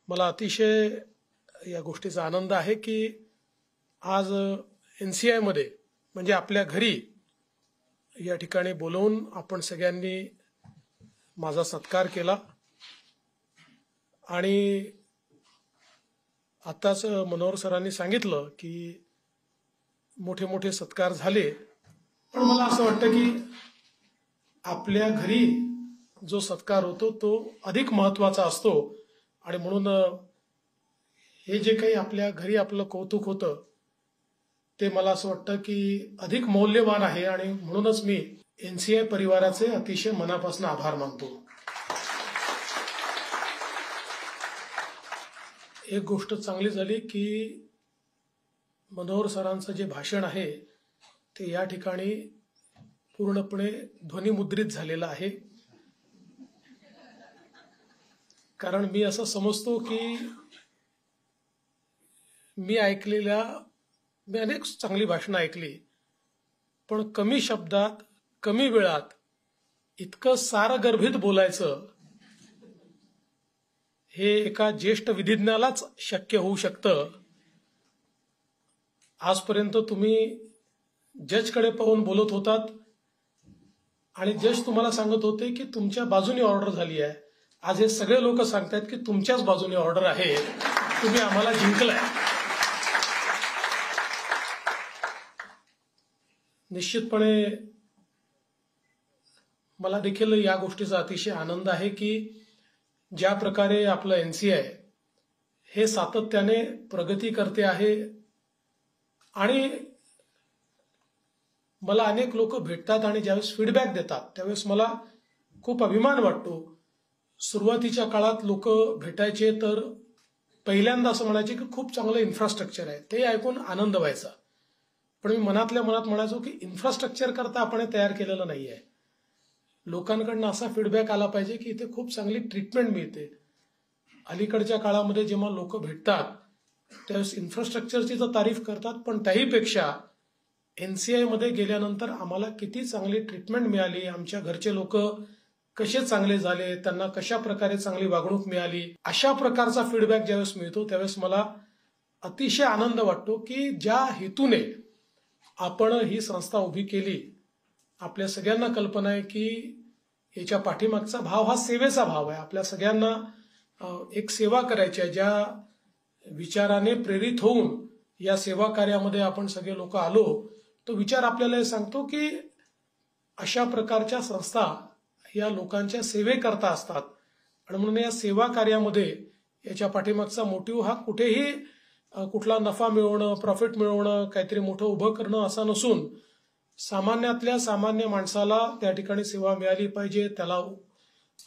मला अतिशय या गोष्टीचा आनंद आहे की आज एनसीआय मध्ये म्हणजे आपल्या घरी या ठिकाणी बोलवून आपण सगळ्यांनी माझा सत्कार केला आणि आताच मनोहर सरांनी सांगितलं की मोठे मोठे सत्कार झाले, पण मला असं वाटतं की आपल्या घरी जो सत्कार होतो तो अधिक महत्त्वाचा असतो आणि म्हणून हे जे काही आपल्या घरी आपलं कौतुक होतं ते मला असं वाटतं की अधिक मौल्यवान आहे आणि म्हणूनच मी एनसीआय परिवाराचे अतिशय मनापासून आभार मानतो। एक गोष्ट चांगली झाली की मनोहर सरांचं जे भाषण आहे ते या ठिकाणी पूर्णपणे ध्वनिमुद्रित झालेलं आहे, कारण मी असं समजतो की मी अनेक चांगली भाषणं ऐकली, पण कमी शब्दात कमी वेळात इतकं सारगर्भित बोलायचं हे एका ज्येष्ठ विधिज्ञालाच शक्य होऊ शकतं। आजपर्यंत तुम्ही जजकडे पाहून बोलत होतात आणि जज तुम्हाला सांगत होते की तुमच्या बाजूने ऑर्डर झाली आहे। आज हे सगळे लोक सांगतायत की तुमच्याच बाजूने ऑर्डर आहे, तुम्ही आम्हाला जिंकलाय। निश्चितपणे मला देखील या गोष्टीचा अतिशय आनंद आहे की ज्या प्रकारे आपलं एनसीआय हे सातत्याने प्रगती करते आहे आणि मला अनेक लोक भेटतात आणि ज्यावेळेस फीडबॅक देतात त्यावेळेस मला खूप अभिमान वाटतो। सुरुवातीच्या काळात लोक भेटायचे तर पहिल्यांदा असं म्हणायचे की खूप चांगलं इन्फ्रास्ट्रक्चर आहे, ते ऐकून आनंद व्हायचा, पण मी मनातल्या मनात म्हणायचो की इन्फ्रास्ट्रक्चर करता आपण तयार केलेलं नाहीये। लोकांकडून असा फीडबॅक आला पाहिजे की इथे खूप चांगली ट्रीटमेंट मिळते। अलीकडच्या काळामध्ये जेव्हा लोक भेटतात त्यावेळेस इन्फ्रास्ट्रक्चरची तर तारीफ करतात, पण त्याहीपेक्षा एनसीआय मध्ये गेल्यानंतर आम्हाला किती चांगली ट्रीटमेंट मिळाली, आमच्या घरचे लोक कसे चांगले झाले, त्यांना कशा प्रकारे चांगली वागणूक मिळाली, अशा प्रकारचा फीडबॅक ज्यावेळेस मिळतो त्यावेळेस मला अतिशय आनंद वाटतो की ज्या हेतूने आपण ही संस्था उभी केली, आपल्या सगळ्यांना कल्पना आहे की याच्या पाठीमागचा भाव हा सेवेचा भाव आहे। आपल्या सगळ्यांना एक सेवा करायची आहे, ज्या विचाराने प्रेरित होऊन या सेवा कार्यामध्ये आपण सगळे लोक आलो, तो विचार आपल्याला हे सांगतो की अशा प्रकारच्या संस्था या लोकांच्या सेवेकरता असतात आणि म्हणून या सेवा कार्यामध्ये याच्या पाठीमागचा मोटिव्ह हा कुठेही कुठला नफा मिळवणं, प्रॉफिट मिळवणं, काहीतरी मोठं उभं करणं असा नसून सामान्यातल्या सामान्य माणसाला त्या ठिकाणी सेवा मिळाली पाहिजे, त्याला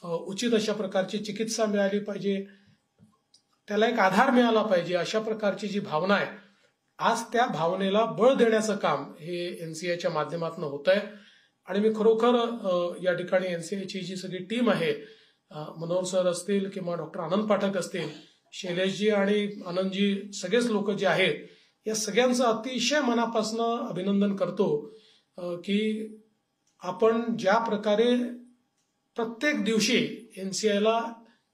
उचित अशा प्रकारची चिकित्सा मिळाली पाहिजे, त्याला एक आधार मिळाला पाहिजे, अशा प्रकारची जी भावना आहे आज त्या भावनेला बळ देण्याचं काम हे एनसीआयच्या माध्यमातून होत आहे। आणि मी खरोखर या ठिकाणी एनसीआयची जी सगळी टीम आहे, मनोहर सर असतील किंवा डॉक्टर आनंद पाठक असतील, शैलेशजी आणि आनंदजी, सगळेच लोक जे आहेत या सगळ्यांचं अतिशय मनापासून अभिनंदन करतो की आपण ज्या प्रकारे प्रत्येक दिवशी एनसीआयला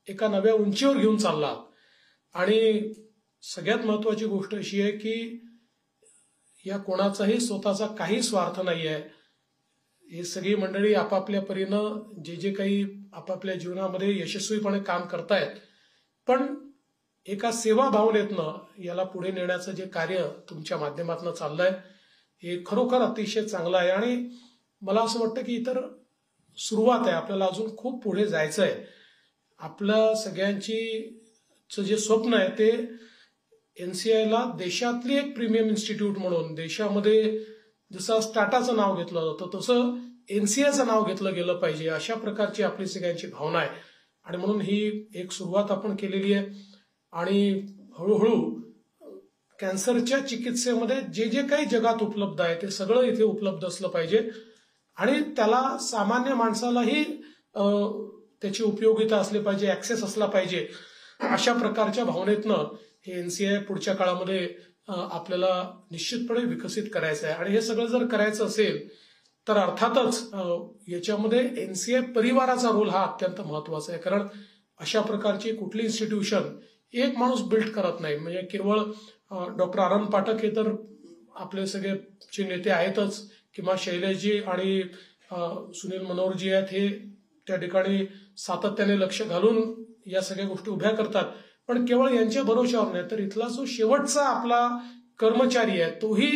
एका नव्या उंचीवर घेऊन चालला। आणि सगळ्यात महत्वाची गोष्ट अशी आहे की या कोणाचाही स्वतःचा काही स्वार्थ नाही आहे। हे सगळी मंडळी आपापल्या परीनं जे काही आपापल्या जीवनामध्ये यशस्वीपणे काम करतायत, पण एका सेवा भावनेतनं याला पुढे नेण्याचं जे कार्य तुमच्या माध्यमातून चाललंय हे खरोखर अतिशय चांगलं आहे आणि मला असं वाटतं की इतर सुरुवात आहे, आपल्याला अजून खूप पुढे जायचं आहे। आपल्या सगळ्यांची जे स्वप्न आहे ते एनसीआयला देशातली एक प्रीमियम इन्स्टिट्यूट म्हणून, देशामध्ये जसं टाटाचं नाव घेतलं जातं तसं एनसीआयचं नाव घेतलं गेलं पाहिजे, अशा प्रकारची आपली सगळ्यांची भावना आहे। आणि म्हणून ही एक सुरुवात आपण केलेली आहे आणि हळूहळू कॅन्सरच्या चिकित्सेमध्ये जे काही जगात उपलब्ध आहे ते सगळं इथे उपलब्ध असलं पाहिजे आणि त्याला सामान्य माणसालाही त्याची उपयोगिता असली पाहिजे, ऍक्सेस असला पाहिजे, अशा प्रकारच्या भावनेतनं हे एनसीआय पुढच्या काळामध्ये आपल्याला निश्चितपणे विकसित करायचं आहे। आणि हे सगळं जर करायचं असेल तर अर्थातच याच्यामध्ये एनसीआय परिवाराचा रोल हा अत्यंत महत्वाचा आहे, कारण अशा प्रकारची कुठली इन्स्टिट्यूशन एक माणूस बिल्ड करत नाही. म्हणजे केवळ डॉक्टर आनंद पाठक हे तर आपले सगळे जे नेते आहेतच, किंवा शैलेशजी आणि सुनील मनोहरजी आहेत, हे त्या ठिकाणी सातत्याने लक्ष घालून या सगळ्या गोष्टी उभ्या करतात. पण केवळ यांच्या भरोश्यावर नाही, तर इथला जो शेवटचा आपला कर्मचारी आहे तोही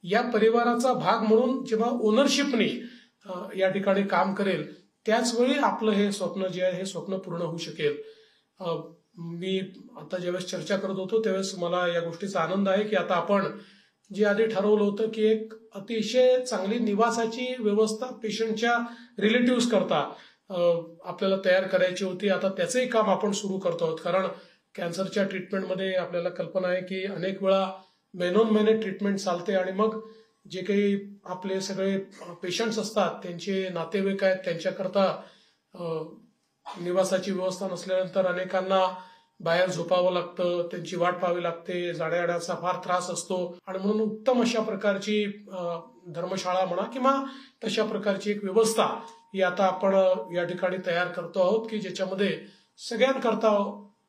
या परिवाराचा भाग म्हणून जेव्हा ओनरशिपने या ठिकाणी काम करेल, त्याच वेळी आपलं हे स्वप्न जे आहे हे स्वप्न पूर्ण होऊ शकेल. मी आता ज्यावेळेस चर्चा करत होतो त्यावेळेस मला या गोष्टीचा आनंद आहे की आता आपण जे आधी ठरवलं होतं की एक अतिशय चांगली निवासाची व्यवस्था पेशंटच्या रिलेटिव्ह करता आपल्याला तयार करायची होती, आता त्याचंही काम आपण सुरू करतो आहोत. कारण कॅन्सरच्या ट्रीटमेंटमध्ये आपल्याला कल्पना आहे की अनेक वेळा महिनोन महिने ट्रीटमेंट चालते आणि मग जे काही आपले सगळे पेशंट्स असतात त्यांचे नातेवाईक आहेत त्यांच्याकरता निवासाची व्यवस्था नसल्यानंतर अनेकांना बाहेर झोपावं लागतं, त्यांची वाट पाहावी लागते, जाण्यायेण्याचा फार त्रास असतो. आणि म्हणून उत्तम अशा प्रकारची धर्मशाळा म्हणा किंवा तशा प्रकारची एक व्यवस्था ही आता आपण या ठिकाणी तयार करतो आहोत की ज्याच्यामध्ये सगळ्यांकरता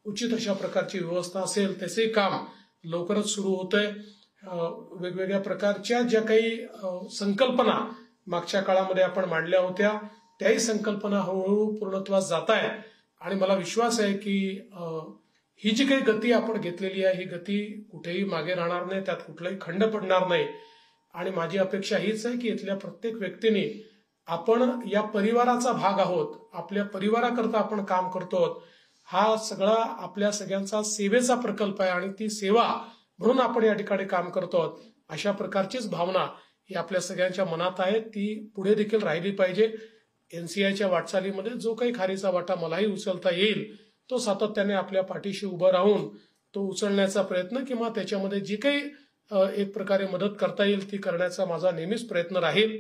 उचित अशा प्रकारची व्यवस्था असेल. त्याचे काम लवकरच सुरू होतंय. वेगवेगळ्या प्रकारच्या ज्या काही संकल्पना मागच्या काळामध्ये आपण मांडल्या होत्या त्याही संकल्पना हळूहळू पूर्णत्वास जात आहेत. आणि मला विश्वास आहे की ही जी काही गती आपण घेतलेली आहे ही गती कुठेही मागे राहणार नाही, त्यात कुठलाही खंड पडणार नाही. आणि माझी अपेक्षा हीच आहे की इथल्या प्रत्येक व्यक्तीने आपण या परिवाराचा भाग आहोत, आपल्या परिवाराकरता आपण काम करतो आहोत, हा सगळा आपल्या सगळ्यांचा सेवेचा प्रकल्प आहे आणि ती सेवा म्हणून आपण या ठिकाणी काम करतो आहोत. अशा प्रकारचीच भावना ही आपल्या सगळ्यांच्या मनात आहे, ती पुढे देखील राहिली पाहिजे. एनसीआयच्या वाटचालीमध्ये जो काही खारीचा वाटा मलाही उचलता येईल तो सातत्याने आपल्या पाठीशी उभं राहून तो उचलण्याचा प्रयत्न किंवा त्याच्यामध्ये जी काही एक प्रकारे मदत करता येईल ती करण्याचा माझा नेहमीच प्रयत्न राहील.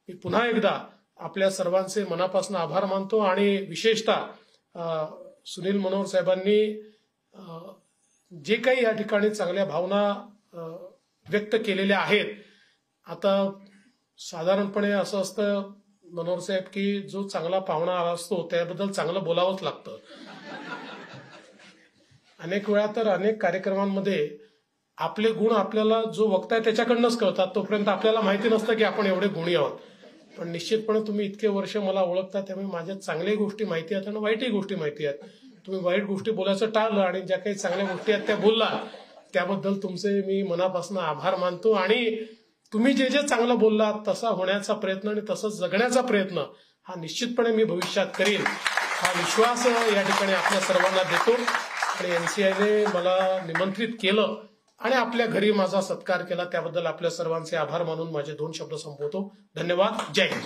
मी पुन्हा एकदा आपल्या सर्वांचे मनापासून आभार मानतो आणि विशेषतः सुनील मनोहर साहेबांनी जे काही या ठिकाणी चांगल्या भावना व्यक्त केलेल्या आहेत. आता साधारणपणे असं असतं मनोहर साहेब की जो चांगला पाहुणा आला असतो त्याबद्दल चांगलं बोलावंच लागतं. अनेक वेळा तर अनेक कार्यक्रमांमध्ये आपले गुण आपल्याला जो वक्ता आहे त्याच्याकडनंच कळतात, तोपर्यंत आपल्याला माहिती नसतं की आपण एवढे गुणी आहोत. पण निश्चितपणे तुम्ही इतके वर्ष मला ओळखता त्यामुळे माझ्या चांगल्या गोष्टी माहिती आहेत आणि वाईटही गोष्टी माहिती आहेत. तुम्ही वाईट गोष्टी बोलायचं टाळलं आणि ज्या काही चांगल्या गोष्टी आहेत त्या बोलला, त्याबद्दल तुमचे मी मनापासून आभार मानतो. आणि तुम्ही जे जे चांगलं बोललात तसा होण्याचा प्रयत्न आणि तसंच जगण्याचा प्रयत्न हा निश्चितपणे मी भविष्यात करीन, हा विश्वास या ठिकाणी आपल्या सर्वांना देतो. आणि एनसीआयने मला निमंत्रित केलं आणि आपल्या घरी माझा सत्कार केला त्याबद्दल आपल्या सर्वांचे आभार मानून माझे 2 शब्द संपवतो. धन्यवाद. जय हिंद.